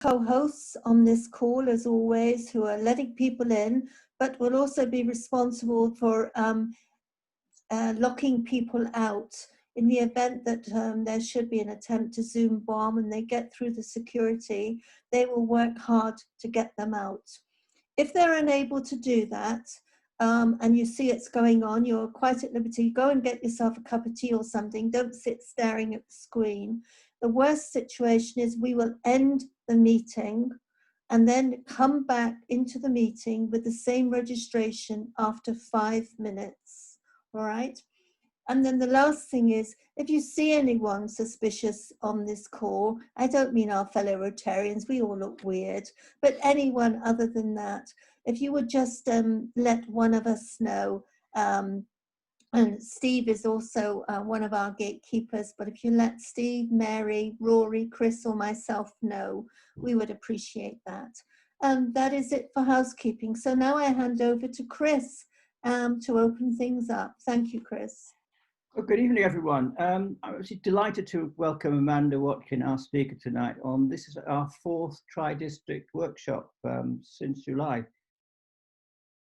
co-hosts on this call, as always, who are letting people in, but will also be responsible for locking people out in the event that there should be an attempt to Zoom bomb and they get through the security. They will work hard to get them out. If they're unable to do that, and you see it's going on, you're quite at liberty, go and get yourself a cup of tea or something. Don't sit staring at the screen. The worst situation is we will end the meeting and then come back into the meeting with the same registration after 5 minutes, all right? And then the last thing is, if you see anyone suspicious on this call, I don't mean our fellow Rotarians, we all look weird, but anyone other than that, if you would just let one of us know, and Steve is also one of our gatekeepers, but if you let Steve, Mary, Rory, Chris, or myself know, we would appreciate that. That is it for housekeeping. So now I hand over to Chris to open things up. Thank you, Chris. Well, good evening, everyone. I'm actually delighted to welcome Amanda Watkin, our speaker tonight. This is our 4th Tri-District workshop since July.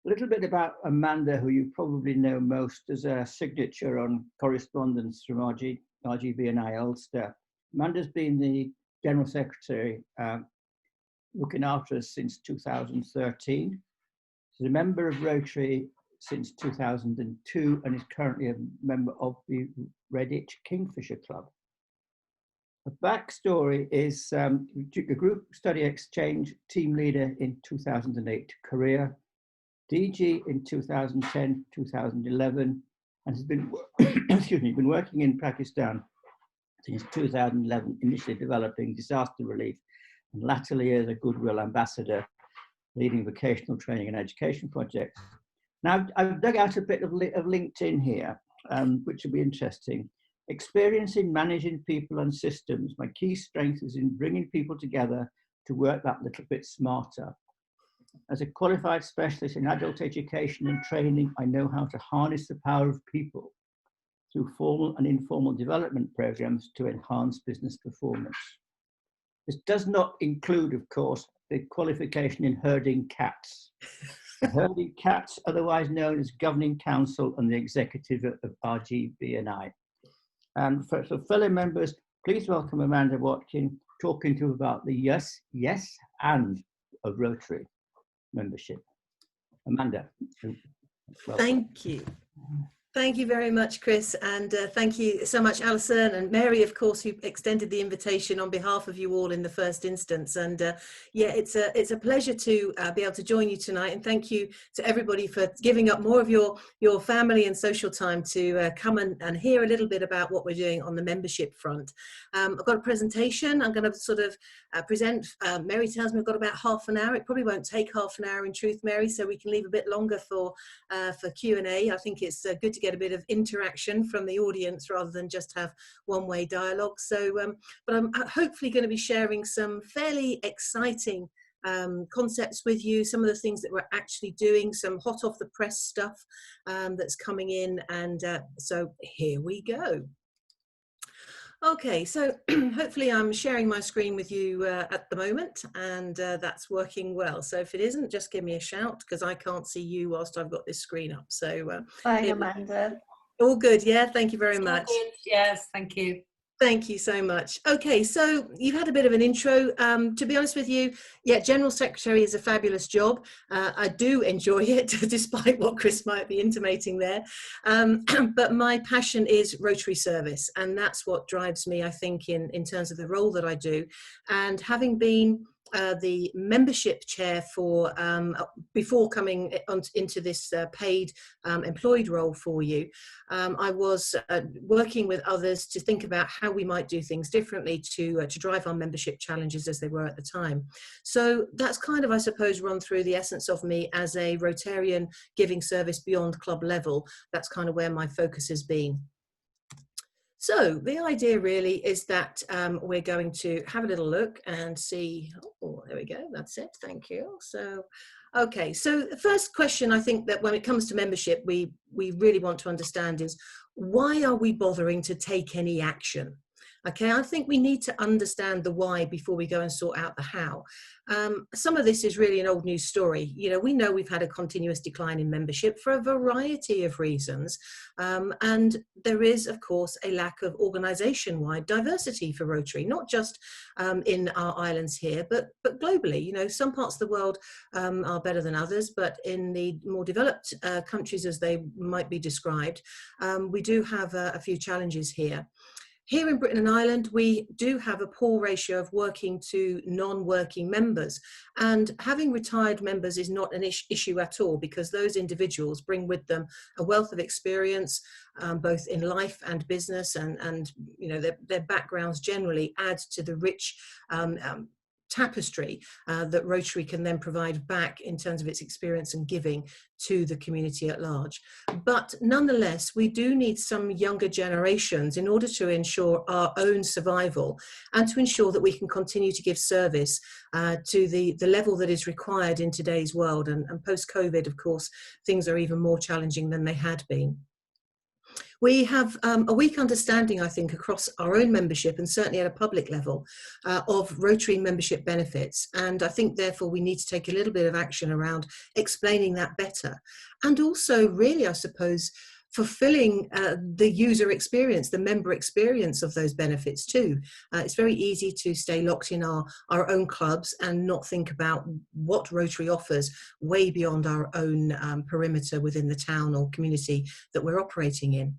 A little bit about Amanda, who you probably know most as a signature on correspondence from RGB&I Ulster. Amanda's been the General Secretary looking after us since 2013. She's a member of Rotary since 2002 and is currently a member of the Redditch Kingfisher Club. The backstory is a group study exchange team leader in 2008 to Korea, DG in 2010, 2011, and has been, been working in Pakistan since 2011, initially developing disaster relief and latterly as a goodwill ambassador, leading vocational training and education projects. Now, I've dug out a bit of LinkedIn here, which will be interesting. Experience in managing people and systems. My key strength is in bringing people together to work that little bit smarter. As a qualified specialist in adult education and training, I know how to harness the power of people through formal and informal development programs to enhance business performance. This does not include, of course, the qualification in herding cats. Herding cats, otherwise known as Governing Council and the Executive of RGB&I. And for fellow members, please welcome Amanda Watkin, talking to about the yes, and of Rotary membership. Amanda. Welcome. Thank you. Thank you very much, Chris, and thank you so much, Alison and Mary, of course, who extended the invitation on behalf of you all in the first instance. And yeah, it's a pleasure to be able to join you tonight, and thank you to everybody for giving up more of your family and social time to come and hear a little bit about what we're doing on the membership front. I've got a presentation. I'm going to sort of present. Mary tells me I've got about half an hour. It probably won't take half an hour in truth, Mary, so we can leave a bit longer for Q&A. I think it's good to get a bit of interaction from the audience rather than just have one-way dialogue. So, but I'm hopefully going to be sharing some fairly exciting concepts with you, some of the things that we're actually doing, some hot off the press stuff that's coming in, and so here we go. Okay, so hopefully I'm sharing my screen with you at the moment, and that's working well. So if it isn't, just give me a shout, because I can't see you whilst I've got this screen up. So hi, Amanda. All good, yeah? Thank you very much. Good. Yes, thank you. Thank you so much. Okay, so you've had a bit of an intro. To be honest with you, yeah, General Secretary is a fabulous job. I do enjoy it, despite what Chris might be intimating there. But my passion is Rotary service, and that's what drives me, I think, in terms of the role that I do. And having been the membership chair for before coming into this paid employed role for you, I was working with others to think about how we might do things differently to drive our membership challenges as they were at the time. So that's kind of, I suppose, run through the essence of me as a Rotarian giving service beyond club level. That's kind of where my focus has been. So the idea really is that we're going to have a little look and see, oh, there we go, that's it, thank you. So, okay, so the first question I think that when it comes to membership, we really want to understand is, why are we bothering to take any action? Okay, I think we need to understand the why before we go and sort out the how. Some of this is really an old news story. You know, we know we've had a continuous decline in membership for a variety of reasons. And there is, of course, a lack of organisation-wide diversity for Rotary, not just in our islands here, but globally. You know, some parts of the world are better than others, but in the more developed countries, as they might be described, we do have a few challenges here. Here in Britain and Ireland, we do have a poor ratio of working to non-working members, and having retired members is not an issue at all, because those individuals bring with them a wealth of experience, both in life and business, and you know, their backgrounds generally add to the rich tapestry that Rotary can then provide back in terms of its experience and giving to the community at large. But nonetheless, we do need some younger generations in order to ensure our own survival and to ensure that we can continue to give service to the level that is required in today's world. And post-COVID, of course, things are even more challenging than they had been. We have a weak understanding, I think, across our own membership and certainly at a public level of Rotary membership benefits. And I think, therefore, we need to take a little bit of action around explaining that better. And also, really, I suppose, fulfilling the user experience, the member experience of those benefits too. It's very easy to stay locked in our own clubs and not think about what Rotary offers way beyond our own perimeter within the town or community that we're operating in.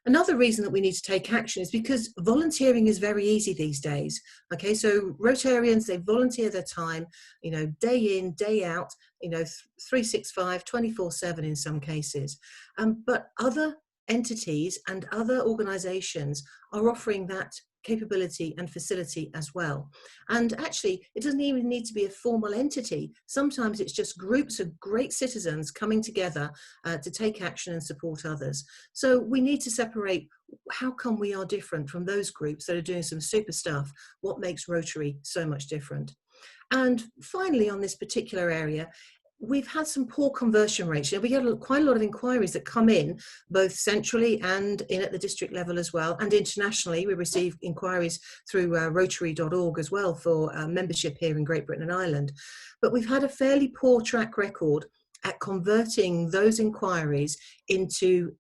Another reason that we need to take action is because volunteering is very easy these days. Okay, so Rotarians, they volunteer their time, you know, day in, day out, you know, 365, 24/7 in some cases. But other entities and other organisations are offering that capability and facility as well. And actually, it doesn't even need to be a formal entity. Sometimes it's just groups of great citizens coming together to take action and support others. So we need to separate how come we are different from those groups that are doing some super stuff. What makes Rotary so much different? And finally, on this particular area, we've had some poor conversion rates. You know, we get quite a lot of inquiries that come in, both centrally and in at the district level as well, and internationally. We receive inquiries through Rotary.org as well for membership here in Great Britain and Ireland. But we've had a fairly poor track record at converting those inquiries into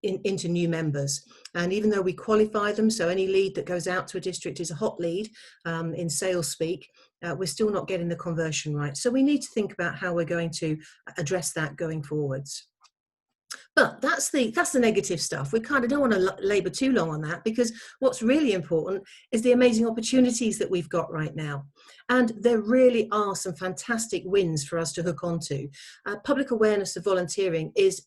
new members. And even though we qualify them, so any lead that goes out to a district is a hot lead in sales speak, we're still not getting the conversion right. So we need to think about how we're going to address that going forwards. But that's the negative stuff. We kind of don't want to labour too long on that, because what's really important is the amazing opportunities that we've got right now. And there really are some fantastic wins for us to hook onto. Public awareness of volunteering is,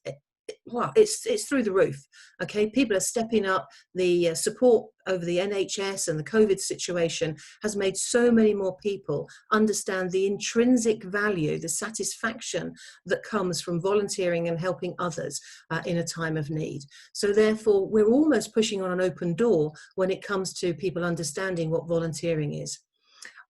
well, it's through the roof. Okay, people are stepping up. The support over the NHS and the COVID situation has made so many more people understand the intrinsic value, the satisfaction that comes from volunteering and helping others in a time of need. So therefore, we're almost pushing on an open door when it comes to people understanding what volunteering is.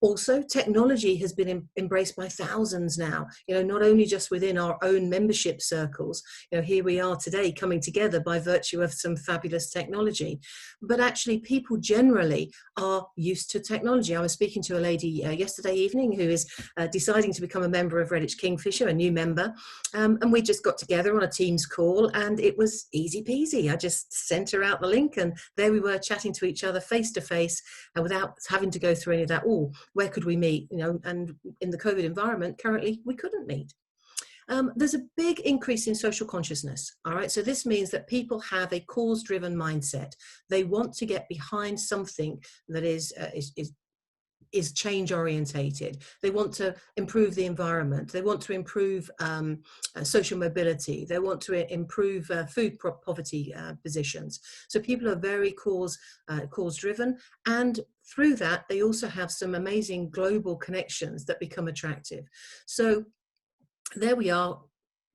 Also, technology has been embraced by thousands now, you know, not only just within our own membership circles. You know, here we are today coming together by virtue of some fabulous technology, but actually people generally are used to technology. I was speaking to a lady yesterday evening who is deciding to become a member of Redditch Kingfisher, a new member, and we just got together on a Teams call, and it was easy peasy. I just sent her out the link, and there we were chatting to each other face to face without having to go through any of that. Oh, where could we meet? You know, and in the COVID environment, currently we couldn't meet. There's a big increase in social consciousness. All right, so this means that people have a cause-driven mindset. They want to get behind something that is change orientated. They want to improve the environment. They want to improve social mobility. They want to improve food poverty positions. So people are very cause driven, and through that they also have some amazing global connections that become attractive. So there we are,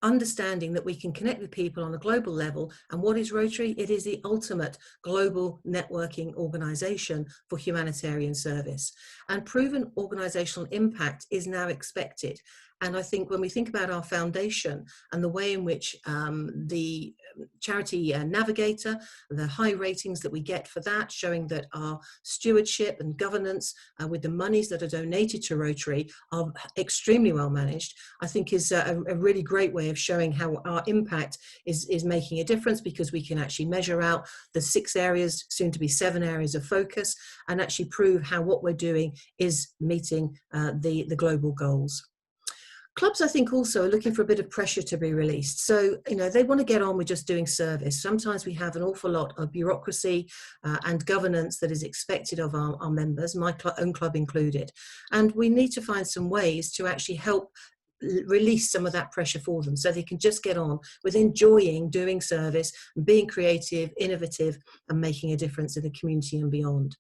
understanding that we can connect with people on a global level. And what is Rotary? It is the ultimate global networking organisation for humanitarian service. And proven organisational impact is now expected. And I think when we think about our foundation and the way in which the charity navigator, the high ratings that we get for that, showing that our stewardship and governance with the monies that are donated to Rotary are extremely well managed, I think is a really great way of showing how our impact is making a difference, because we can actually measure out the 6 areas, soon to be 7 areas of focus, and actually prove how what we're doing is meeting the global goals. Clubs, I think, also are looking for a bit of pressure to be released. So, they want to get on with just doing service. Sometimes we have an awful lot of bureaucracy and governance that is expected of our members, my own club included. And we need to find some ways to actually help release some of that pressure for them, so they can just get on with enjoying doing service, being creative, innovative, and making a difference in the community and beyond.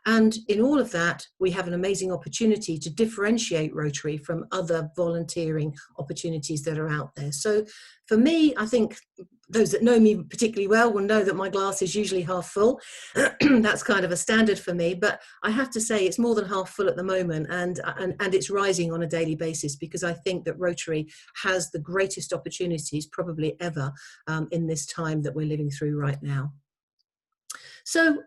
And in all of that, we have an amazing opportunity to differentiate Rotary from other volunteering opportunities that are out there. So for me, I think those that know me particularly well will know that my glass is usually half full. That's kind of a standard for me, but I have to say it's more than half full at the moment, and it's rising on a daily basis, because I think that Rotary has the greatest opportunities probably ever in this time that we're living through right now. So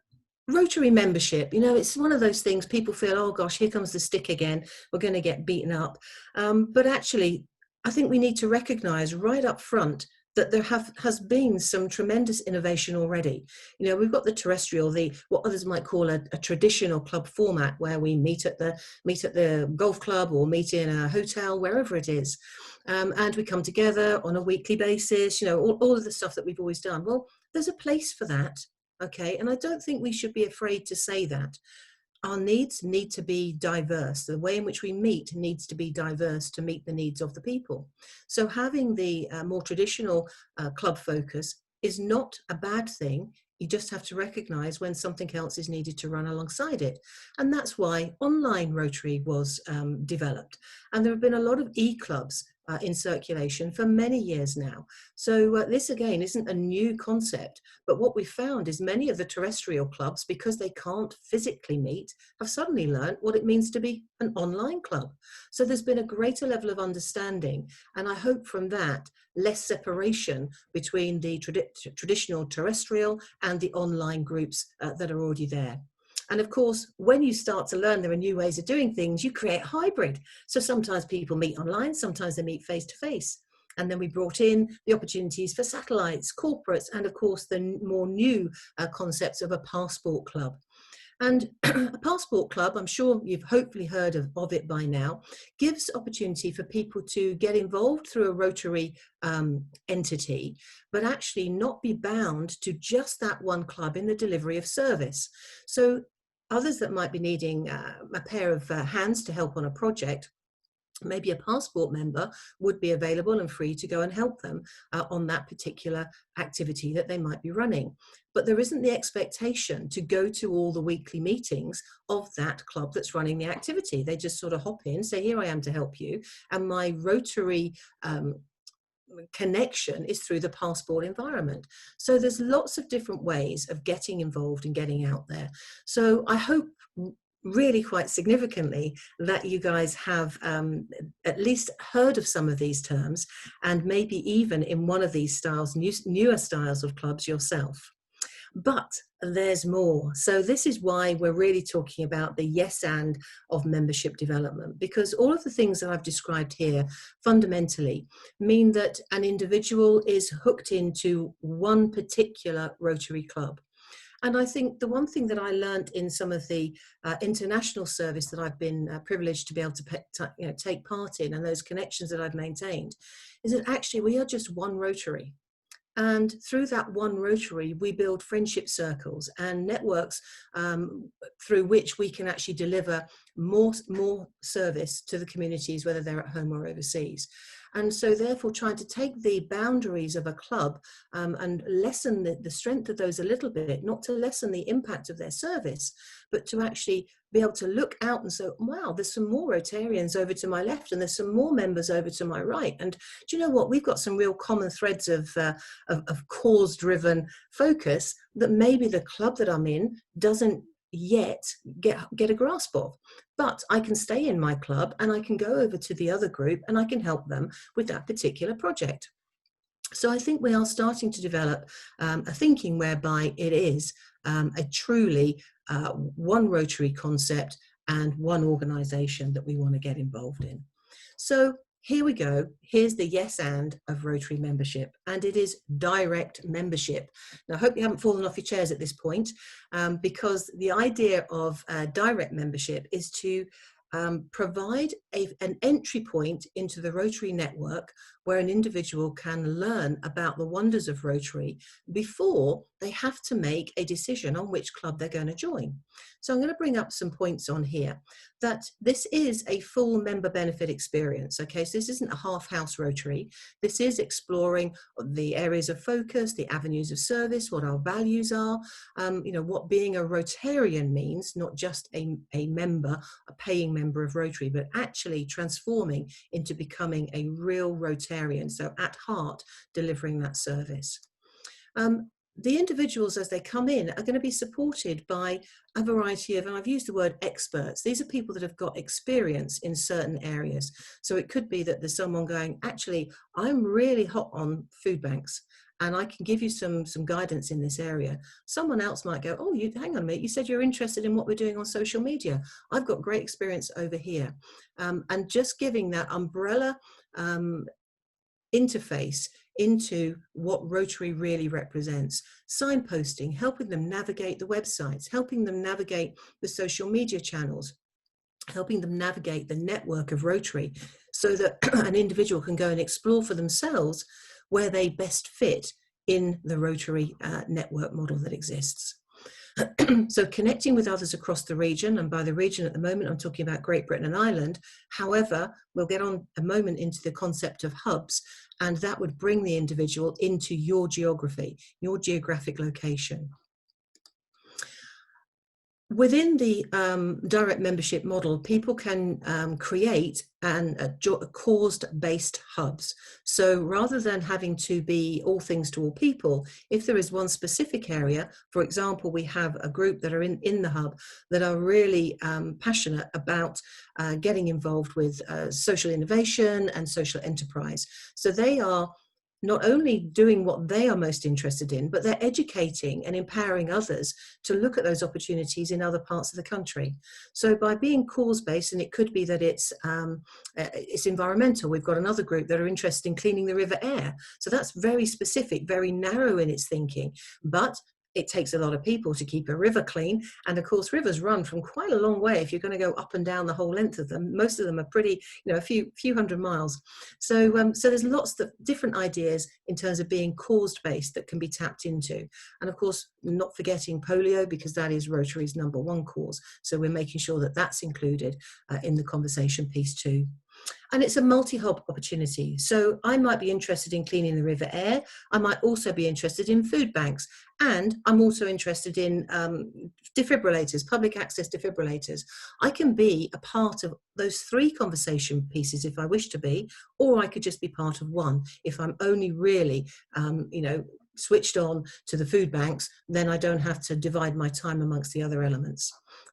Rotary membership, it's one of those things people feel, oh gosh, here comes the stick again, we're going to get beaten up. But actually, I think we need to recognise right up front that there has been some tremendous innovation already. We've got the terrestrial, what others might call a traditional club format, where we meet at the golf club or meet in a hotel, wherever it is. And we come together on a weekly basis, all of the stuff that we've always done. Well, there's a place for that. Okay, and I don't think we should be afraid to say that. Our needs need to be diverse. The way in which we meet needs to be diverse to meet the needs of the people. So having the more traditional club focus is not a bad thing. You just have to recognise when something else is needed to run alongside it. And that's why online Rotary was developed. And there have been a lot of e-clubs in circulation for many years now. So this again isn't a new concept, but what we found is many of the terrestrial clubs, because they can't physically meet, have suddenly learned what it means to be an online club. So there's been a greater level of understanding, and I hope from that less separation between the traditional terrestrial and the online groups that are already there. And of course, when you start to learn there are new ways of doing things, you create a hybrid. So sometimes people meet online, sometimes they meet face to face. And then we brought in the opportunities for satellites, corporates, and of course the more new concepts of a passport club. And a passport club, I'm sure you've hopefully heard of it by now, gives opportunity for people to get involved through a Rotary entity, but actually not be bound to just that one club in the delivery of service. So others that might be needing a pair of hands to help on a project, maybe a passport member would be available and free to go and help them on that particular activity that they might be running. But there isn't the expectation to go to all the weekly meetings of that club that's running the activity. They just sort of hop in, say, here I am to help you. And my Rotary connection is through the passport environment. So there's lots of different ways of getting involved and getting out there. So I hope really quite significantly that you guys have at least heard of some of these terms, and maybe even in one of these styles, newer styles of clubs yourself. But there's more. So this is why we're really talking about the yes and of membership development, because all of the things that I've described here fundamentally mean that an individual is hooked into one particular Rotary club. And I think the one thing that I learned in some of the international service that I've been privileged to be able to take part in, and those connections that I've maintained, is that actually we are just one Rotary. And through that one Rotary, we build friendship circles and networks through which we can actually deliver more service to the communities, whether they're at home or overseas. And so therefore trying to take the boundaries of a club and lessen the strength of those a little bit, not to lessen the impact of their service, but to actually be able to look out and say, wow, there's some more Rotarians over to my left and there's some more members over to my right. And do you know what? We've got some real common threads of cause-driven focus that maybe the club that I'm in doesn't yet get a grasp of. But I can stay in my club and I can go over to the other group and I can help them with that particular project. So I think we are starting to develop a thinking whereby it is a truly one Rotary concept and one organisation that we want to get involved in. So here we go. Here's the yes and of Rotary membership, and it is direct membership. Now, I hope you haven't fallen off your chairs at this point, because the idea of direct membership is to provide an entry point into the Rotary network where an individual can learn about the wonders of Rotary before they have to make a decision on which club they're going to join. So I'm going to bring up some points on here that this is a full member benefit experience. Okay, so this isn't a half-house Rotary. This is exploring the areas of focus, the avenues of service, what our values are, you know, what being a Rotarian means, not just a member, a paying member of Rotary, but actually transforming into becoming a real Rotarian. So at heart, delivering that service. The individuals as they come in are going to be supported by a variety of, and I've used the word experts. These are people that have got experience in certain areas. So it could be that there's someone going, actually, I'm really hot on food banks and I can give you some guidance in this area. Someone else might go, oh, hang on a minute, you said you're interested in what we're doing on social media. I've got great experience over here. And just giving that umbrella interface into what Rotary really represents. Signposting, helping them navigate the websites, helping them navigate the social media channels, helping them navigate the network of Rotary so that an individual can go and explore for themselves where they best fit in the Rotary network model that exists. So connecting with others across the region, and by the region at the moment, I'm talking about Great Britain and Ireland. However, we'll get on a moment into the concept of hubs, and that would bring the individual into your geography, your geographic location. Within the direct membership model, people can create caused-based hubs. So rather than having to be all things to all people, if there is one specific area, for example, we have a group that are in the hub that are really passionate about getting involved with social innovation and social enterprise. So they are not only doing what they are most interested in, but they're educating and empowering others to look at those opportunities in other parts of the country. So by being cause-based, and it could be that it's environmental. We've got another group that are interested in cleaning the River Aire. So that's very specific, very narrow in its thinking, but it takes a lot of people to keep a river clean. And of course, rivers run from quite a long way if you're going to go up and down the whole length of them. Most of them are pretty, you know, a few hundred miles. So, so there's lots of different ideas in terms of being caused-based that can be tapped into. And of course, not forgetting polio, because that is Rotary's #1 cause. So we're making sure that that's included in the conversation piece too. And it's a multi-hub opportunity. So I might be interested in cleaning the River Aire. I might also be interested in food banks. And I'm also interested in defibrillators, public access defibrillators. I can be a part of those 3 conversation pieces if I wish to be, or I could just be part of one. If I'm only really, you know, switched on to the food banks, then I don't have to divide my time amongst the other elements.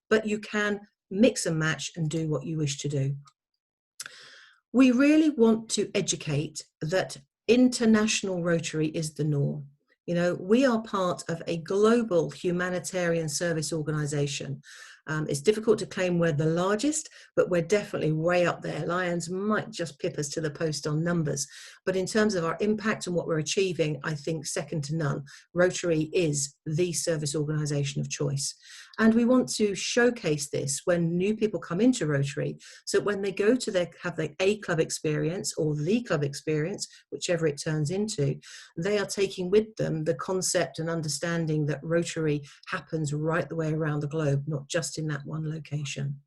But you can mix and match and do what you wish to do. We really want to educate that international Rotary is the norm. You know, we are part of a global humanitarian service organisation. It's difficult to claim we're the largest, but we're definitely way up there. Lions might just pip us to the post on numbers. But in terms of our impact and what we're achieving, I think second to none. Rotary is the service organisation of choice. And we want to showcase this when new people come into Rotary, so when they go to have the A club experience or the club experience, whichever it turns into, they are taking with them the concept and understanding that Rotary happens right the way around the globe, not just in that one location.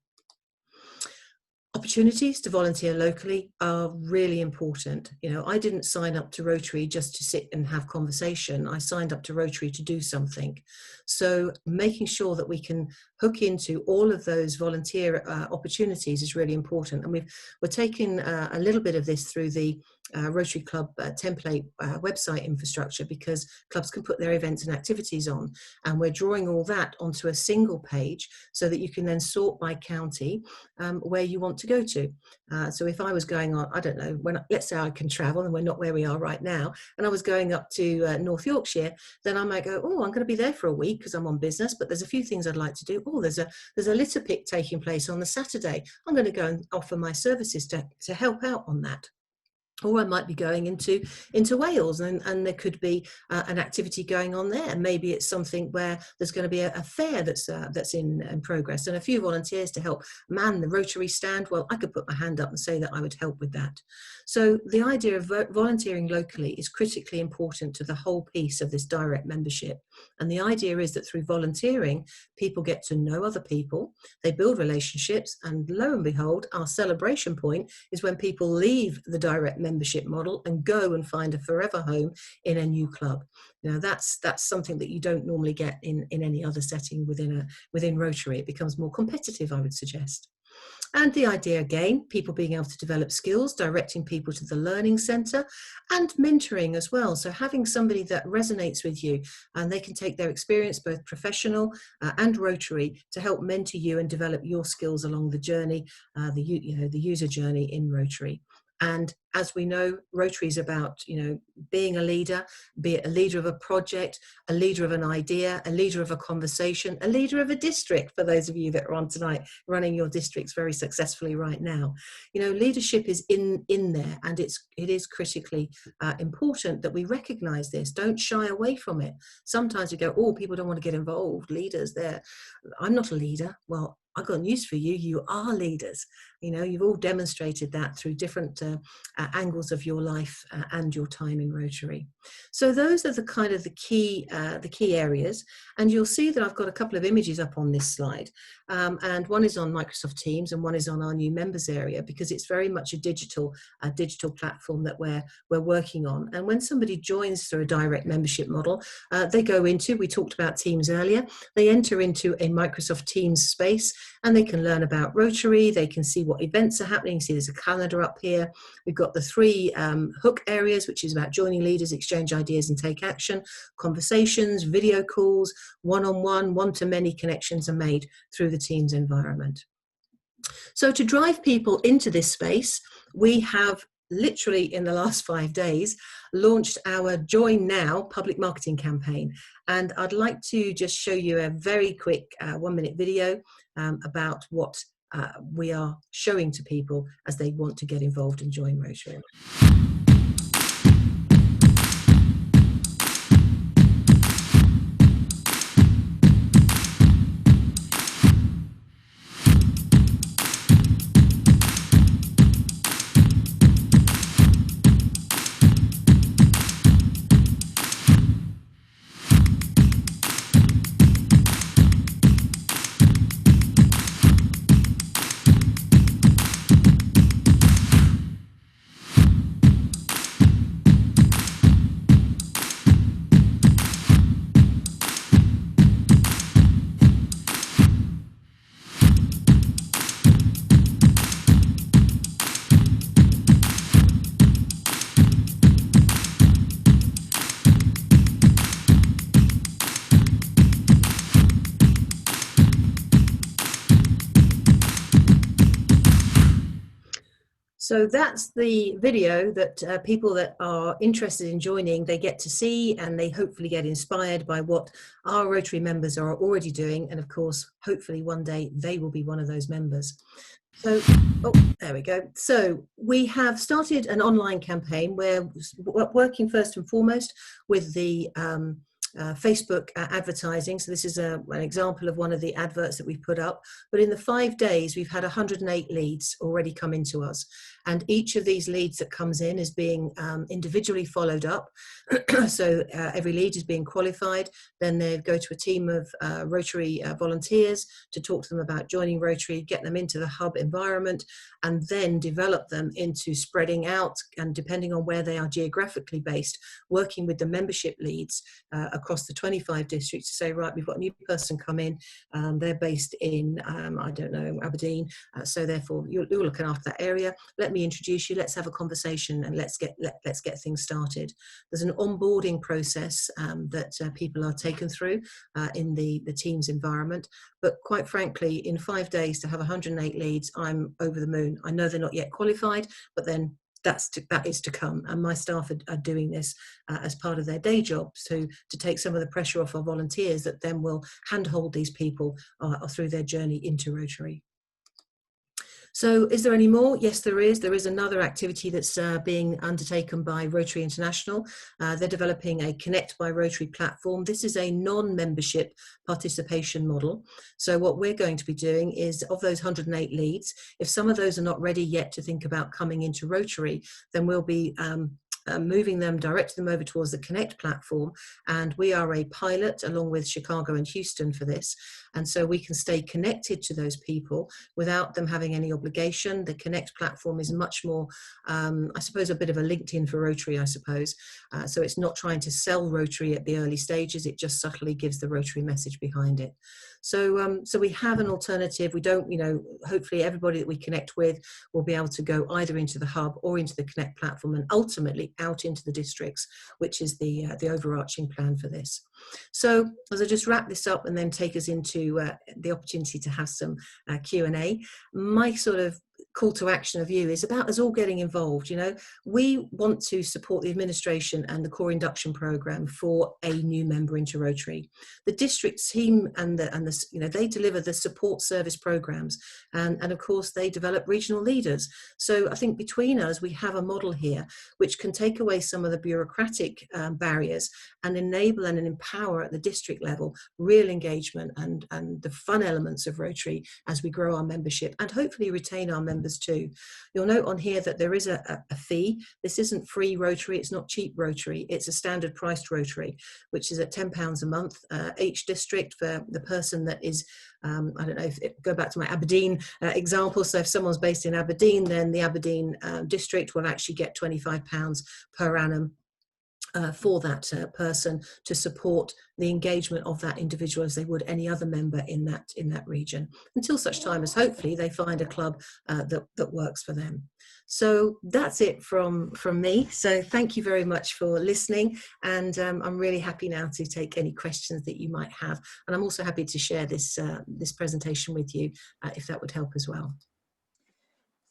Opportunities to volunteer locally are really important. You know, I didn't sign up to Rotary just to sit and have conversation. I signed up to Rotary to do something. So making sure that we can hook into all of those volunteer opportunities is really important. And we're taking a little bit of this through the Rotary Club template website infrastructure, because clubs can put their events and activities on, and we're drawing all that onto a single page so that you can then sort by county where you want to to go to. So if I was going on, I don't know, let's say I can travel and we're not where we are right now, and I was going up to North Yorkshire, then I might go, oh, I'm going to be there for a week because I'm on business, but there's a few things I'd like to do. Oh, there's a litter pick taking place on the Saturday. I'm going to go and offer my services to help out on that. Or I might be going into Wales, and there could be an activity going on there. Maybe it's something where there's going to be a fair that's in progress, and a few volunteers to help man the Rotary stand. Well, I could put my hand up and say that I would help with that. So the idea of volunteering locally is critically important to the whole piece of this direct membership. And the idea is that through volunteering, people get to know other people, they build relationships, and lo and behold, our celebration point is when people leave the direct membership model and go and find a forever home in a new club. You know, that's something that you don't normally get in any other setting within Rotary. It becomes more competitive, I would suggest. And the idea, again, people being able to develop skills, directing people to the learning centre, and mentoring as well. So having somebody that resonates with you, and they can take their experience, both professional and Rotary, to help mentor you and develop your skills along the journey, the user journey in Rotary. And as we know, Rotary is about, being a leader, be it a leader of a project, a leader of an idea, a leader of a conversation, a leader of a district, for those of you that are on tonight running your districts very successfully right now. Leadership is in there, and it is critically important that we recognise this. Don't shy away from it. Sometimes we go, oh, people don't want to get involved, leaders, I'm not a leader. Well, I've got news for you. You are leaders. You've all demonstrated that through different angles of your life and your time in Rotary. So those are the key areas. And you'll see that I've got a couple of images up on this slide. And one is on Microsoft Teams and one is on our new members area, because it's very much a digital platform that we're working on. And when somebody joins through a direct membership model, they go into, we talked about Teams earlier, they enter into a Microsoft Teams space, and they can learn about Rotary. They can see what events are happening. See, there's a calendar up here. We've got the 3 hook areas, which is about joining leaders, exchange ideas and take action. Conversations, video calls, one-on-one, one-to-many connections are made through the Teams environment. So to drive people into this space, we have literally in the last 5 days launched our Join Now public marketing campaign. And I'd like to just show you a very quick 1-minute video about what we are showing to people as they want to get involved and join Rotary. So that's the video that people that are interested in joining, they get to see, and they hopefully get inspired by what our Rotary members are already doing. And of course, hopefully one day they will be one of those members. So, oh, there we go. So we have started an online campaign where we're working first and foremost with the Facebook advertising. So this is an example of one of the adverts that we've put up. But in the 5 days, we've had 108 leads already come into us. And each of these leads that comes in is being individually followed up. So every lead is being qualified. Then they go to a team of Rotary volunteers to talk to them about joining Rotary, get them into the hub environment, and then develop them into spreading out, and depending on where they are geographically based, working with the membership leads across the 25 districts to say, right, we've got a new person come in, they're based in, I don't know, Aberdeen, so therefore you're looking after that area. Let me introduce you, let's have a conversation, and let's get things started. There's an onboarding process that people are taken through in the Teams environment, but quite frankly, in 5 days to have 108 leads, I'm over the moon. I know they're not yet qualified, but then that is to come, and my staff are doing this as part of their day jobs to take some of the pressure off our volunteers that then will handhold these people through their journey into Rotary. So is there any more? Yes, there is. There is another activity that's being undertaken by Rotary International. They're developing a Connect by Rotary platform. This is a non-membership participation model. So what we're going to be doing is, of those 108 leads, if some of those are not ready yet to think about coming into Rotary, then we'll be moving them, directing them over towards the Connect platform. And we are a pilot along with Chicago and Houston for this. And so we can stay connected to those people without them having any obligation. The Connect platform is much more, I suppose, a bit of a LinkedIn for Rotary, I suppose. So it's not trying to sell Rotary at the early stages. It just subtly gives the Rotary message behind it. So, so we have an alternative. We don't, hopefully everybody that we connect with will be able to go either into the hub or into the Connect platform, and ultimately out into the districts, which is the overarching plan for this. So as I just wrap this up and then take us into the opportunity to have some Q&A, my sort of call to action of you is about us all getting involved. We want to support the administration and the core induction program for a new member into Rotary. The district team and they deliver the support service programs, and of course they develop regional leaders. So I think between us we have a model here which can take away some of the bureaucratic barriers and enable and empower at the district level real engagement and the fun elements of Rotary as we grow our membership and hopefully retain our members too. You'll note on here that there is a fee. This isn't free Rotary, it's not cheap Rotary, it's a standard priced Rotary, which is at £10 a month. Each district, for the person that is, I don't know, go back to my Aberdeen example, so if someone's based in Aberdeen, then the Aberdeen district will actually get £25 per annum for that person to support the engagement of that individual as they would any other member in that region, until such time as hopefully they find a club that works for them. So that's it from me. So thank you very much for listening, and I'm really happy now to take any questions that you might have, and I'm also happy to share this presentation with you if that would help as well.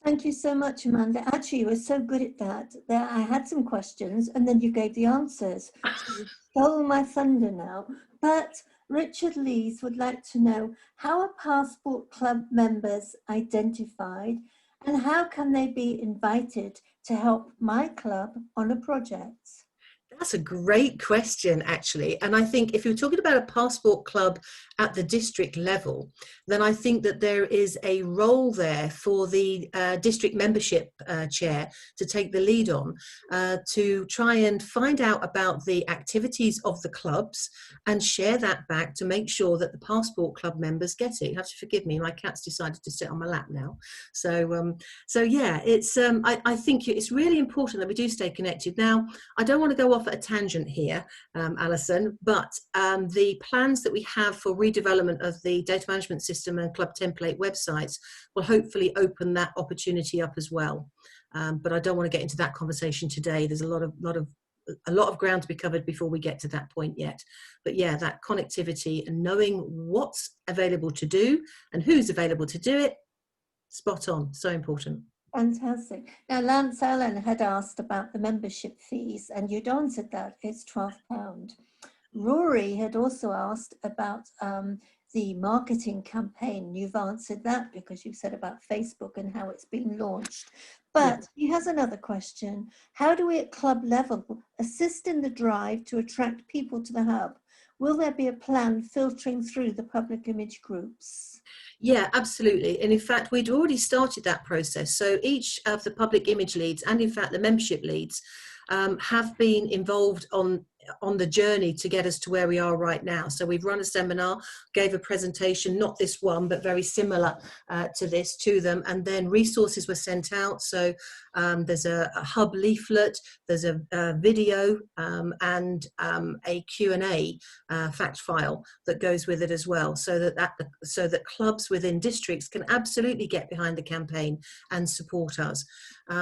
Thank you so much, Amanda. Actually, you were so good at that I had some questions and then you gave the answers. So you stole my thunder now. But Richard Lees would like to know, how are Passport Club members identified and how can they be invited to help my club on a project? That's a great question, actually. And I think if you're talking about a Passport Club at the district level, then I think that there is a role there for the district membership chair to take the lead on, to try and find out about the activities of the clubs and share that back to make sure that the Passport Club members get it. You have to forgive me, my cat's decided to sit on my lap now. So yeah, it's I think it's really important that we do stay connected. Now, I don't want to go off at a tangent here, Alison, but the plans that we have for redevelopment of the data management system and club template websites will hopefully open that opportunity up as well. But I don't want to get into that conversation today. There's a lot of ground to be covered before we get to that point yet. But yeah, that connectivity and knowing what's available to do and who's available to do it, spot on, so important. Fantastic. Now, Lance Allen had asked about the membership fees, and you'd answered that. It's £12. Rory had also asked about the marketing campaign. You've answered that because you said about Facebook and how it's been launched. But he has another question. How do we at club level assist in the drive to attract people to the hub? Will there be a plan filtering through the public image groups? Yeah, absolutely. And in fact, we'd already started that process. So each of the public image leads and in fact the membership leads have been involved on the journey to get us to where we are right now. So we've run a seminar, gave a presentation, not this one, but very similar to this, to them, and then resources were sent out. So there's a hub leaflet, there's a video, and a Q&A fact file that goes with it as well, so that clubs within districts can absolutely get behind the campaign and support us.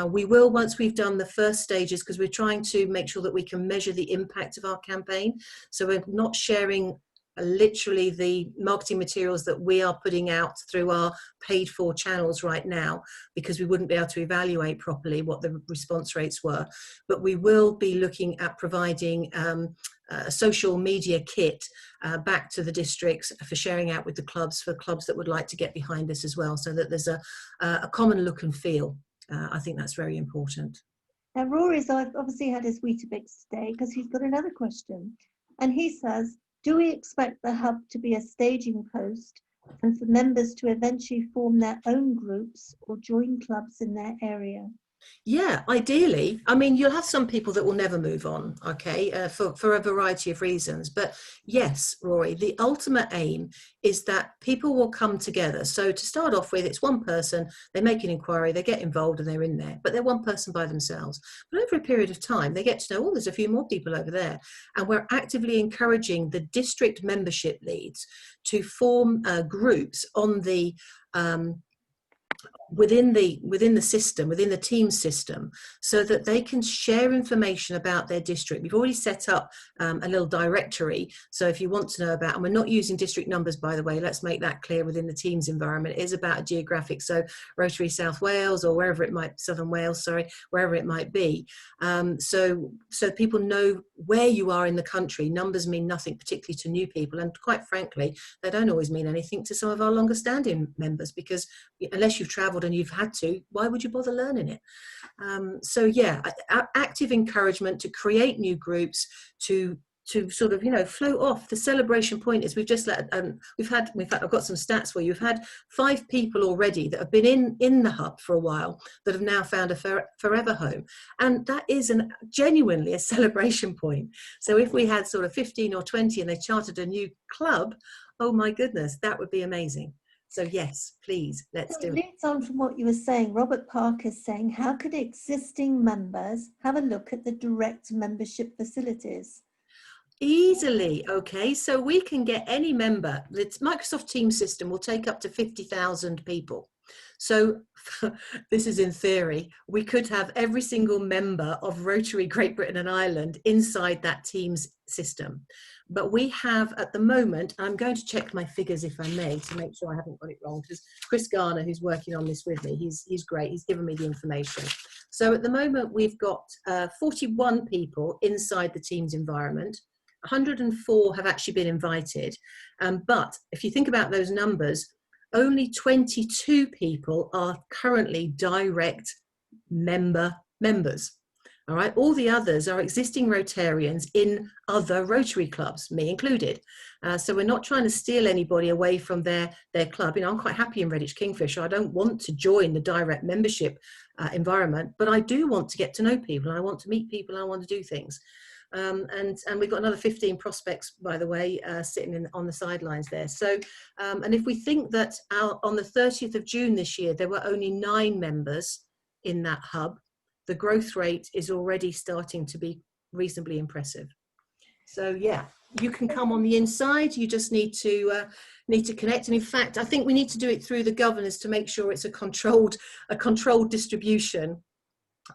We will, once we've done the first stages, because we're trying to make sure that we can measure the impact of our campaign. So we're not sharing literally the marketing materials that we are putting out through our paid for channels right now, because we wouldn't be able to evaluate properly what the response rates were. But we will be looking at providing a social media kit back to the districts for sharing out with the clubs, for clubs that would like to get behind this as well, so that there's a common look and feel. I think that's very important. Now, Rory's obviously had his Weetabix today because he's got another question. And he says, do we expect the hub to be a staging post and for members to eventually form their own groups or join clubs in their area? Yeah, ideally. I mean, you'll have some people that will never move on, okay, for a variety of reasons. But yes, Rory, the ultimate aim is that people will come together. So to start off with, it's one person, they make an inquiry, they get involved and they're in there, but they're one person by themselves. But over a period of time, they get to know, oh, there's a few more people over there. And we're actively encouraging the district membership leads to form groups on the within the system, within the team system, so that they can share information about their district. We've already set up a little directory, so if you want to know about, and we're not using district numbers, by the way, let's make that clear within the teams environment, it is about a geographic, so Rotary South Wales or wherever it might, Southern Wales, sorry, wherever it might be, so people know where you are in the country. Numbers mean nothing, particularly to new people, and quite frankly, they don't always mean anything to some of our longer standing members, because unless you've travelled and you've had to, why would you bother learning it? So yeah, active encouragement to create new groups, to sort of, you know, float off. The celebration point is we've just let, we've had, in fact, I've got some stats for you. We've had 5 people already that have been in the hub for a while that have now found a forever home. And that is genuinely a celebration point. So if we had sort of 15 or 20 and they chartered a new club, oh my goodness, that would be amazing. So yes, please, let's do it. It leads on from what you were saying. Robert Parker is saying, how could existing members have a look at the direct membership facilities? Easily, okay. So we can get any member. The Microsoft Teams system will take up to 50,000 people. So this is in theory. We could have every single member of Rotary Great Britain and Ireland inside that Teams system. But we have at the moment, I'm going to check my figures if I may, to make sure I haven't got it wrong, because Chris Garner, who's working on this with me, he's great. He's given me the information. So at the moment, we've got 41 people inside the Teams environment. 104 have actually been invited. But if you think about those numbers, only 22 people are currently direct members. All right, all the others are existing Rotarians in other Rotary clubs, me included. So we're not trying to steal anybody away from their club. You know, I'm quite happy in Redditch Kingfisher. I don't want to join the direct membership environment, but I do want to get to know people. I want to meet people. I want to do things. And we've got another 15 prospects, by the way, sitting on the sidelines there. So, and if we think that on the 30th of June this year, there were only 9 members in that hub, the growth rate is already starting to be reasonably impressive. So yeah, you can come on the inside. You just need to connect. And in fact, I think we need to do it through the governors to make sure it's a controlled distribution.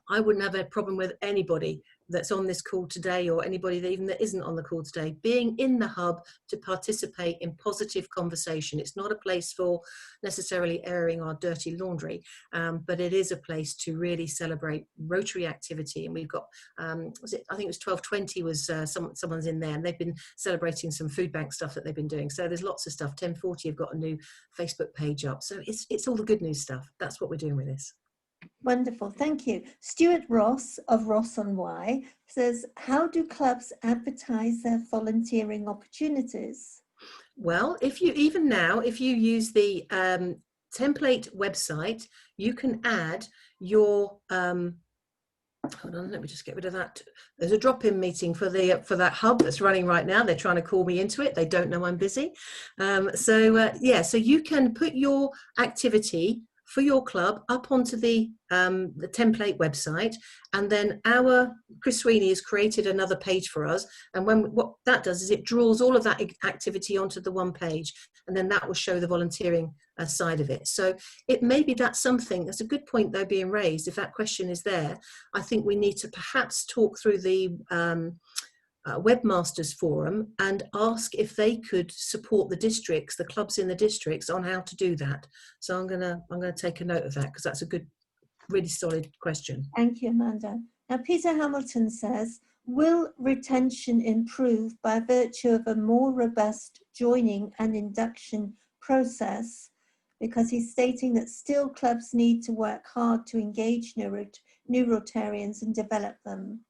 I wouldn't have a problem with anybody that's on this call today, or anybody that isn't on the call today, being in the hub to participate in positive conversation. It's not a place for necessarily airing our dirty laundry, but it is a place to really celebrate Rotary activity. And we've got, I think it was 1220 was someone's in there, and they've been celebrating some food bank stuff that they've been doing. So there's lots of stuff. 1040 have got a new Facebook page up. So it's all the good news stuff. That's what we're doing with this. Wonderful, thank you. Stuart Ross of Ross on Wye says, how do clubs advertise their volunteering opportunities? Well, if you use the template website, you can add your hold on, let me just get rid of that. There's a drop-in meeting for that hub that's running right now. They're trying to call me into it. They don't know I'm busy. Yeah, so you can put your activity for your club up onto the template website, and then Chris Sweeney has created another page for us, and what that does is it draws all of that activity onto the one page, and then that will show the volunteering side of it. So that's something, that's a good point though being raised. If that question is there, I think we need to perhaps talk through the webmasters forum and ask if they could support the clubs in the districts on how to do that. So I'm gonna take a note of that, because that's a good, really solid question. Thank you, Amanda. Now, Peter Hamilton says, will retention improve by virtue of a more robust joining and induction process? Because he's stating that still clubs need to work hard to engage new Rotarians and develop them.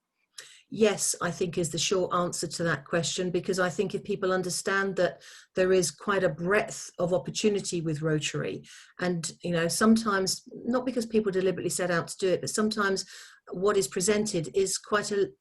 Yes, I think is the short answer to that question, because I think if people understand that there is quite a breadth of opportunity with Rotary, and sometimes not because people deliberately set out to do it, but sometimes what is presented is quite a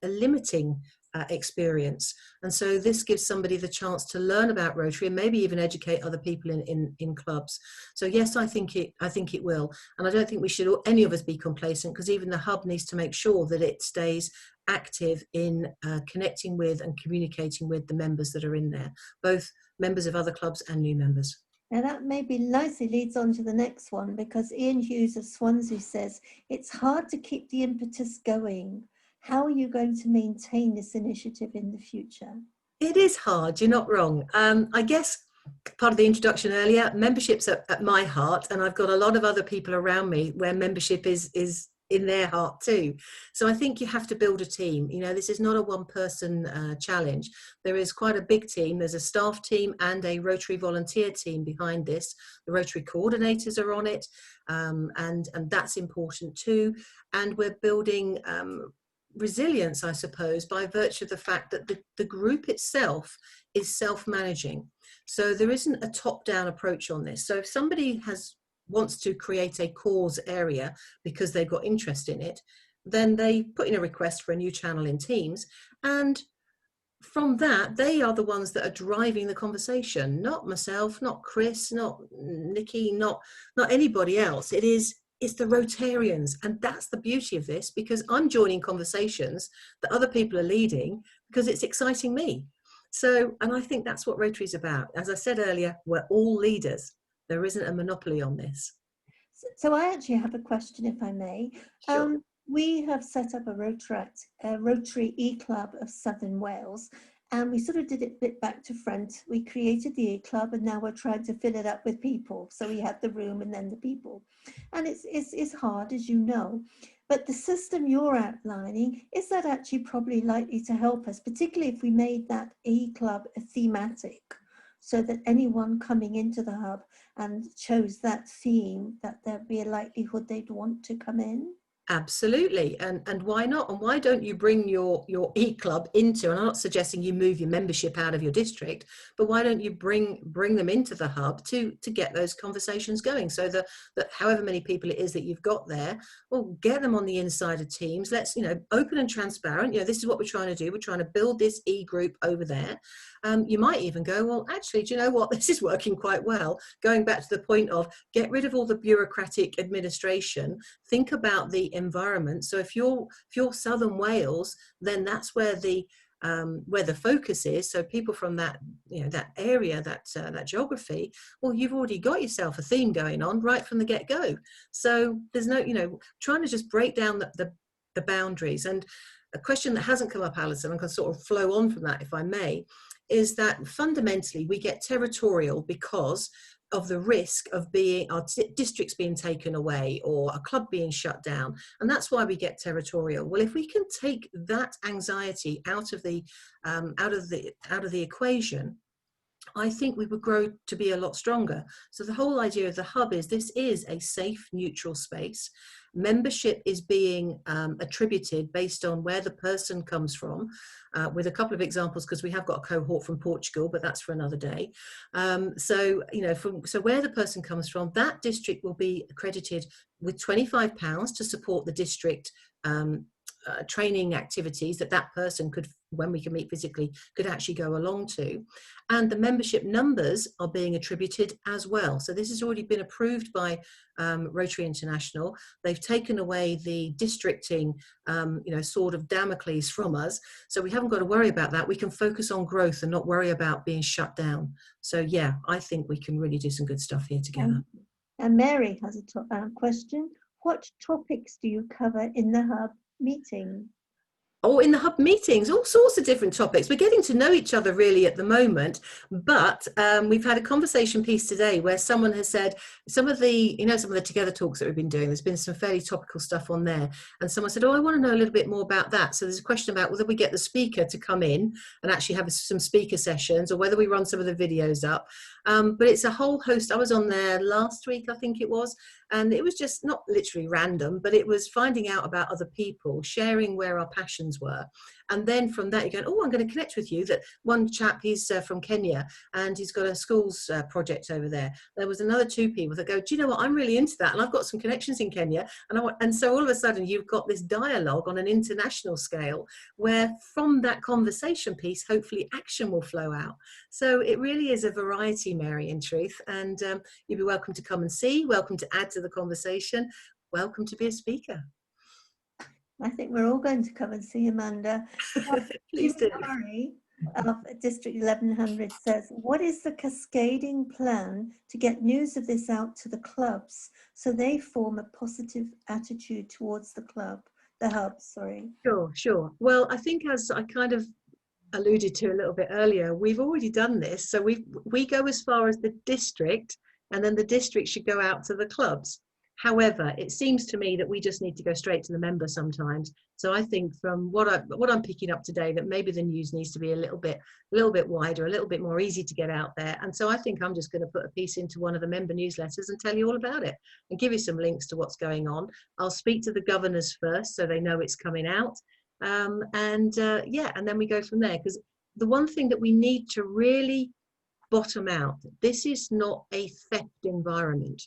limiting experience, and so this gives somebody the chance to learn about Rotary and maybe even educate other people in clubs. So yes, I think it will, and I don't think we should any of us be complacent, because even the hub needs to make sure that it stays active in connecting with and communicating with the members that are in there, both members of other clubs and new members. Now that maybe nicely leads on to the next one, because Ian Hughes of Swansea says, it's hard to keep the impetus going. How are you going to maintain this initiative in the future? It is hard, you're not wrong. I guess part of the introduction earlier, membership's at my heart, and I've got a lot of other people around me where membership is in their heart too. So I think you have to build a team. This is not a one-person challenge. There is quite a big team. There's a staff team and a Rotary volunteer team behind this. The Rotary coordinators are on it, and that's important too. And we're building resilience, I suppose, by virtue of the fact that the group itself is self-managing. So there isn't a top-down approach on this. So if somebody wants to create a cause area because they've got interest in it, then they put in a request for a new channel in Teams, and from that they are the ones that are driving the conversation, not myself, not Chris, not Nikki, not anybody else. It's the Rotarians, and that's the beauty of this, because I'm joining conversations that other people are leading because it's exciting me. So, and I think that's what Rotary is about. As I said earlier, we're all leaders. There isn't a monopoly on this. So I actually have a question, if I may. Sure. We have set up a Rotary E-Club of Southern Wales, and we sort of did it bit back to front. We created the E-Club, and now we're trying to fill it up with people. So we had the room and then the people. And it's hard, as you know. But the system you're outlining, is that actually probably likely to help us, particularly if we made that E-Club thematic, so that anyone coming into the hub and chose that theme, that there'd be a likelihood they'd want to come in? Absolutely, and why not? And why don't you bring your e-club into, and I'm not suggesting you move your membership out of your district, but why don't you bring them into the hub to get those conversations going, so that however many people it is that you've got there, well, get them on the inside of Teams. Let's, open and transparent. This is what we're trying to do. We're trying to build this e-group over there. You might even go, well, actually, do you know what? This is working quite well. Going back to the point of get rid of all the bureaucratic administration, think about the environment. So if you're Southern Wales, then that's where the focus is. So people from that, that area, that geography, well, you've already got yourself a theme going on right from the get-go. So there's no, trying to just break down the boundaries. And a question that hasn't come up, Alison, I can sort of flow on from that, if I may, is that fundamentally we get territorial because of the risk of our districts being taken away or a club being shut down, and that's why we get territorial. Well, if we can take that anxiety out of the equation, I think we would grow to be a lot stronger. So the whole idea of the hub is this is a safe, neutral space. Membership is being attributed based on where the person comes from, with a couple of examples, because we have got a cohort from Portugal, but that's for another day. So where the person comes from, that district will be accredited with £25 to support the district training activities that person could, when we can meet physically, could actually go along to. And the membership numbers are being attributed as well. So this has already been approved by Rotary International. They've taken away the districting, sword of Damocles from us. So we haven't got to worry about that. We can focus on growth and not worry about being shut down. So yeah, I think we can really do some good stuff here together. And Mary has a question. What topics do you cover in the hub meeting? Oh, in the hub meetings, all sorts of different topics. We're getting to know each other really at the moment, but we've had a conversation piece today where someone has said some of the Together talks that we've been doing, there's been some fairly topical stuff on there. And someone said, oh, I want to know a little bit more about that. So there's a question about whether we get the speaker to come in and actually have some speaker sessions, or whether we run some of the videos up. But it's a whole host. I was on there last week, I think it was, and it was just not literally random, but it was finding out about other people, sharing where our passions were. And then from that, you're going, oh, I'm going to connect with you. That one chap, he's from Kenya, and he's got a schools project over there. There was another two people that go, do you know what, I'm really into that, and I've got some connections in Kenya. And so all of a sudden, you've got this dialogue on an international scale, where from that conversation piece, hopefully action will flow out. So it really is a variety, Mary, in truth. And you'd be welcome to come and see, welcome to add to the conversation, welcome to be a speaker. I think we're all going to come and see Amanda. Please do. Murray of District 1100 says, what is the cascading plan to get news of this out to the clubs so they form a positive attitude towards the hub, sorry. Sure. Well, I think, as I kind of alluded to a little bit earlier, we've already done this. So we go as far as the district, and then the district should go out to the clubs. However, it seems to me that we just need to go straight to the member sometimes. So I think from what I'm picking up today, that maybe the news needs to be a little bit wider, a little bit more easy to get out there. And so I think I'm just going to put a piece into one of the member newsletters and tell you all about it and give you some links to what's going on. I'll speak to the governors first so they know it's coming out. And then we go from there. Because the one thing that we need to really bottom out, this is not a theft environment.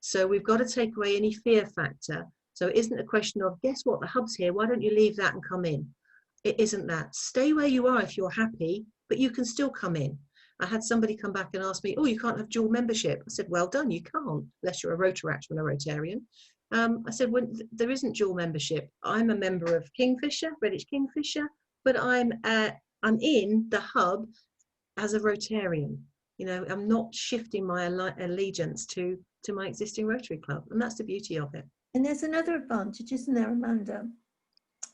So we've got to take away any fear factor. So it isn't a question of, guess what, the hub's here, why don't you leave that and come in? It isn't that. Stay where you are if you're happy, but you can still come in. I had somebody come back and ask me, oh, you can't have dual membership. I said, well done, you can't, unless you're a Rotaract and a Rotarian. I said, well, there isn't dual membership. I'm a member of Kingfisher, Redditch Kingfisher, but I'm in the hub as a Rotarian. You know, I'm not shifting my allegiance to my existing Rotary Club, and that's the beauty of it. And there's another advantage, isn't there, Amanda?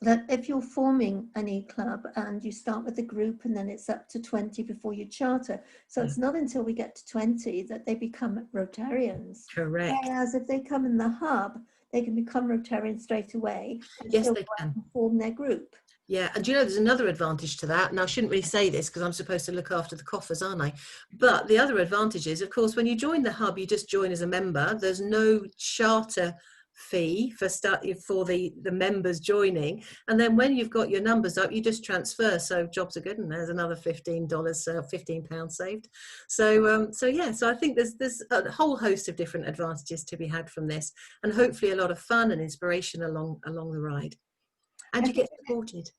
That if you're forming an e-club and you start with a group and then it's up to 20 before you charter. So it's not until we get to 20 that they become Rotarians. Correct. Whereas if they come in the hub, they can become Rotarians straight away. And yes, they can. Form their group. Yeah, and you know, there's another advantage to that. Now, I shouldn't really say this because I'm supposed to look after the coffers, aren't I? But the other advantage is, of course, when you join the hub, you just join as a member. There's no charter fee for the members joining. And then when you've got your numbers up, you just transfer. So jobs are good, and there's another $15, £15 saved. So I think there's a whole host of different advantages to be had from this, and hopefully a lot of fun and inspiration along the ride. And you get supported.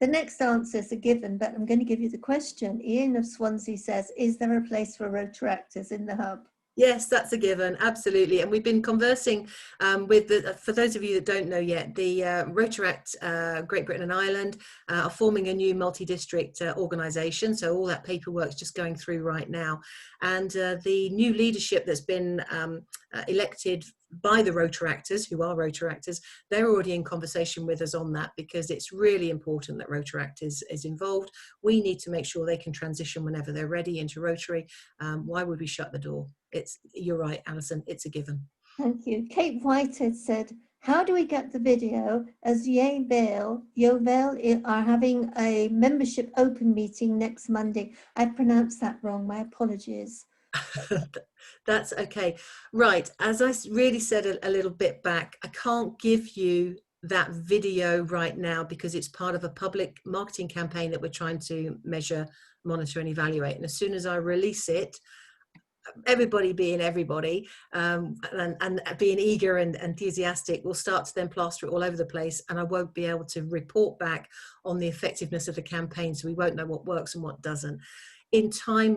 The next answers are given, but I'm going to give you the question. Ian of Swansea says, is there a place for Rotaractors in the hub? Yes, that's a given, absolutely. And we've been conversing for those of you that don't know yet, the Rotaract Great Britain and Ireland are forming a new multi-district organisation. So all that paperwork's just going through right now. And the new leadership that's been elected by the Rotaractors, who are Rotaractors, they're already in conversation with us on that, because it's really important that Rotaract is involved. We need to make sure they can transition whenever they're ready into Rotary. Why would we shut the door? You're right, Alison, it's a given. Thank you. Kate Whitehead said, how do we get the video, as Yeovil are having a membership open meeting next Monday? I pronounced that wrong, my apologies. That's okay. Right, as I really said a little bit back, I can't give you that video right now because it's part of a public marketing campaign that we're trying to measure, monitor and evaluate. And as soon as I release it, everybody being everybody, and being eager and enthusiastic, will start to then plaster it all over the place, and I won't be able to report back on the effectiveness of the campaign, so we won't know what works and what doesn't. In time,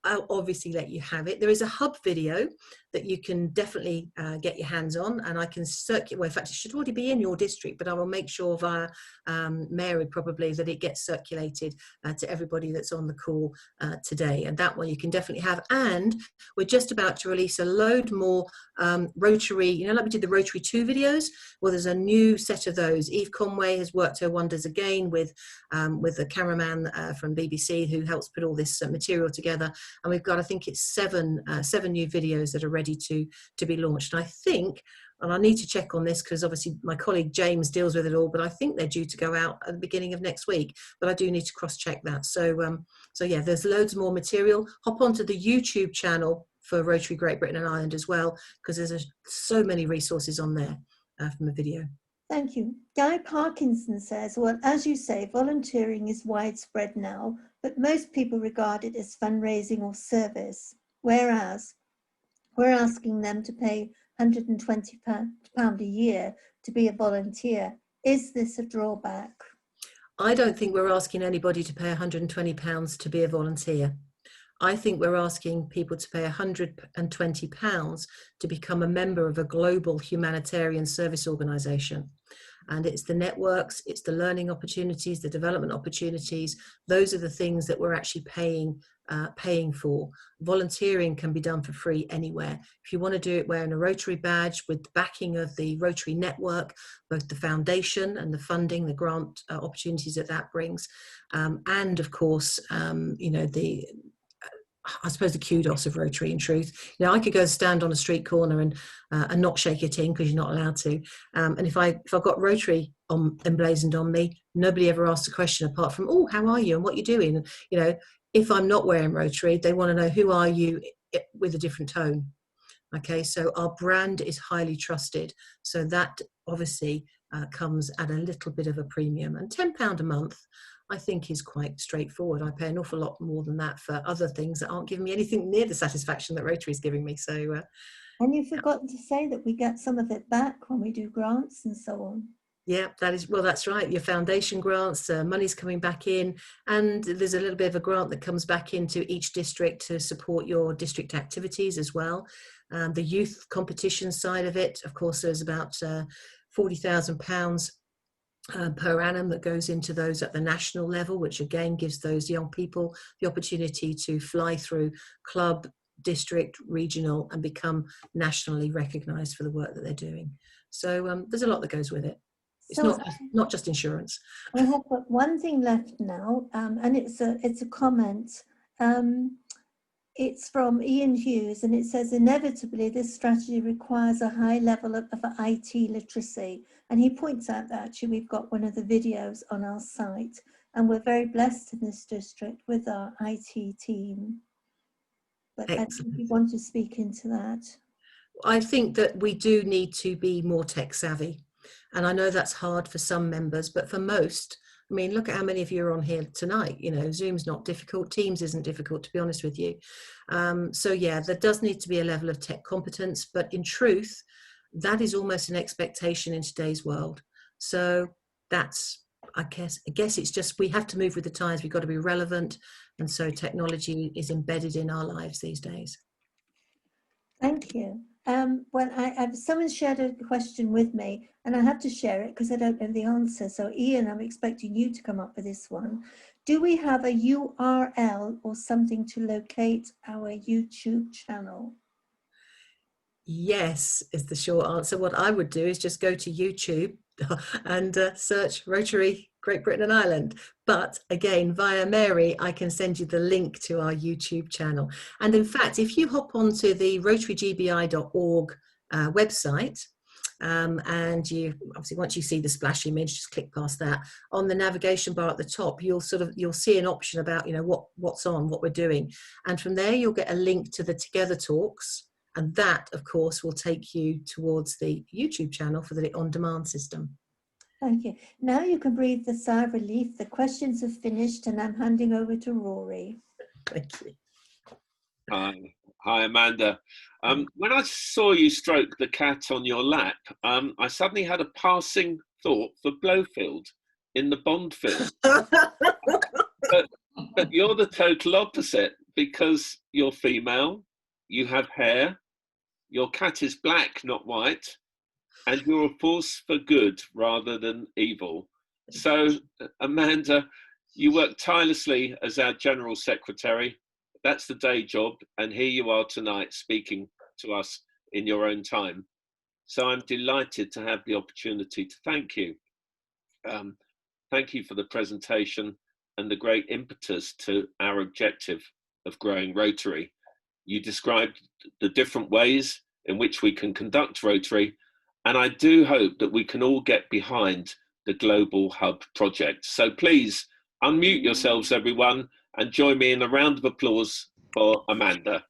I'll obviously let you have it. There is a hub video that you can definitely get your hands on, and I can circulate, well, in fact, it should already be in your district, but I will make sure via Mary probably that it gets circulated to everybody that's on the call today. And that one you can definitely have. And we're just about to release a load more Rotary, you know, like we did the Rotary 2 videos. Well, there's a new set of those. Eve Conway has worked her wonders again with the cameraman from BBC who helps put all this material together. And we've got, I think it's seven new videos that are ready to be launched. And I think, and I need to check on this because obviously my colleague James deals with it all, but I think they're due to go out at the beginning of next week, but I do need to cross-check that. So yeah, there's loads more material. Hop onto the YouTube channel for Rotary Great Britain and Ireland as well, because there's so many resources on there from a video. Thank you. Guy Parkinson says, well, as you say, volunteering is widespread now, but most people regard it as fundraising or service, whereas we're asking them to pay £120 a year to be a volunteer. Is this a drawback? I don't think we're asking anybody to pay £120 to be a volunteer. I think we're asking people to pay £120 to become a member of a global humanitarian service organisation. And it's the networks, it's the learning opportunities, the development opportunities. Those are the things that we're actually paying for. Volunteering can be done for free anywhere. If you want to do it wearing a Rotary badge with the backing of the Rotary network, both the foundation and the funding, the grant opportunities that brings, and of course, you know, I suppose the kudos of Rotary, in truth. You know, I could go stand on a street corner and not shake it in because you're not allowed to. And if I've got Rotary emblazoned on me, nobody ever asks a question apart from, oh, how are you and what you're doing? You know, if I'm not wearing Rotary, they want to know who are you with a different tone. Okay, so our brand is highly trusted. So that obviously comes at a little bit of a premium. And £10 a month, I think, is quite straightforward. I pay an awful lot more than that for other things that aren't giving me anything near the satisfaction that Rotary is giving me. So, and you've forgotten to say that we get some of it back when we do grants and so on. Yeah, that's right. Your foundation grants, money's coming back in, and there's a little bit of a grant that comes back into each district to support your district activities as well. The youth competition side of it, of course, there's about £40,000 per annum that goes into those at the national level, which again gives those young people the opportunity to fly through club, district, regional, and become nationally recognised for the work that they're doing. So there's a lot that goes with it. It's not just insurance. I have got one thing left now, and it's a comment. It's from Ian Hughes, and it says, inevitably, this strategy requires a high level of IT literacy. And he points out that actually we've got one of the videos on our site, and we're very blessed in this district with our IT team. But if you want to speak into that. I think that we do need to be more tech savvy. And I know that's hard for some members, but for most, I mean, look at how many of you are on here tonight. You know, Zoom's not difficult. Teams isn't difficult, to be honest with you. So yeah, there does need to be a level of tech competence, but in truth, that is almost an expectation in today's world. So that's, I guess it's just, we have to move with the times. We've got to be relevant. And so technology is embedded in our lives these days. Thank you. Well, someone shared a question with me, and I have to share it because I don't know the answer. So Ian, I'm expecting you to come up with this one. Do we have a URL or something to locate our YouTube channel? Yes, is the short answer. What I would do is just go to YouTube and search Rotary Great Britain and Ireland. But again, via Mary, I can send you the link to our YouTube channel. And in fact, if you hop onto the rotarygbi.org website, and you obviously, once you see the splash image, just click past that. On the navigation bar at the top, you'll see an option about, you know, what's on, what we're doing. And from there, you'll get a link to the Together Talks. And that, of course, will take you towards the YouTube channel for the on-demand system. Thank you. Now you can breathe the sigh of relief. The questions have finished, and I'm handing over to Rory. Thank you. Hi, Amanda. When I saw you stroke the cat on your lap, I suddenly had a passing thought for Blofeld in the Bond film. But you're the total opposite, because you're female, you have hair, your cat is black, not white, and you're a force for good rather than evil. So, Amanda, you work tirelessly as our General Secretary. That's the day job, and here you are tonight speaking to us in your own time. So I'm delighted to have the opportunity to thank you. Thank you for the presentation and the great impetus to our objective of growing Rotary. You described the different ways in which we can conduct Rotary, and I do hope that we can all get behind the Global Hub project. So please unmute yourselves, everyone, and join me in a round of applause for Amanda.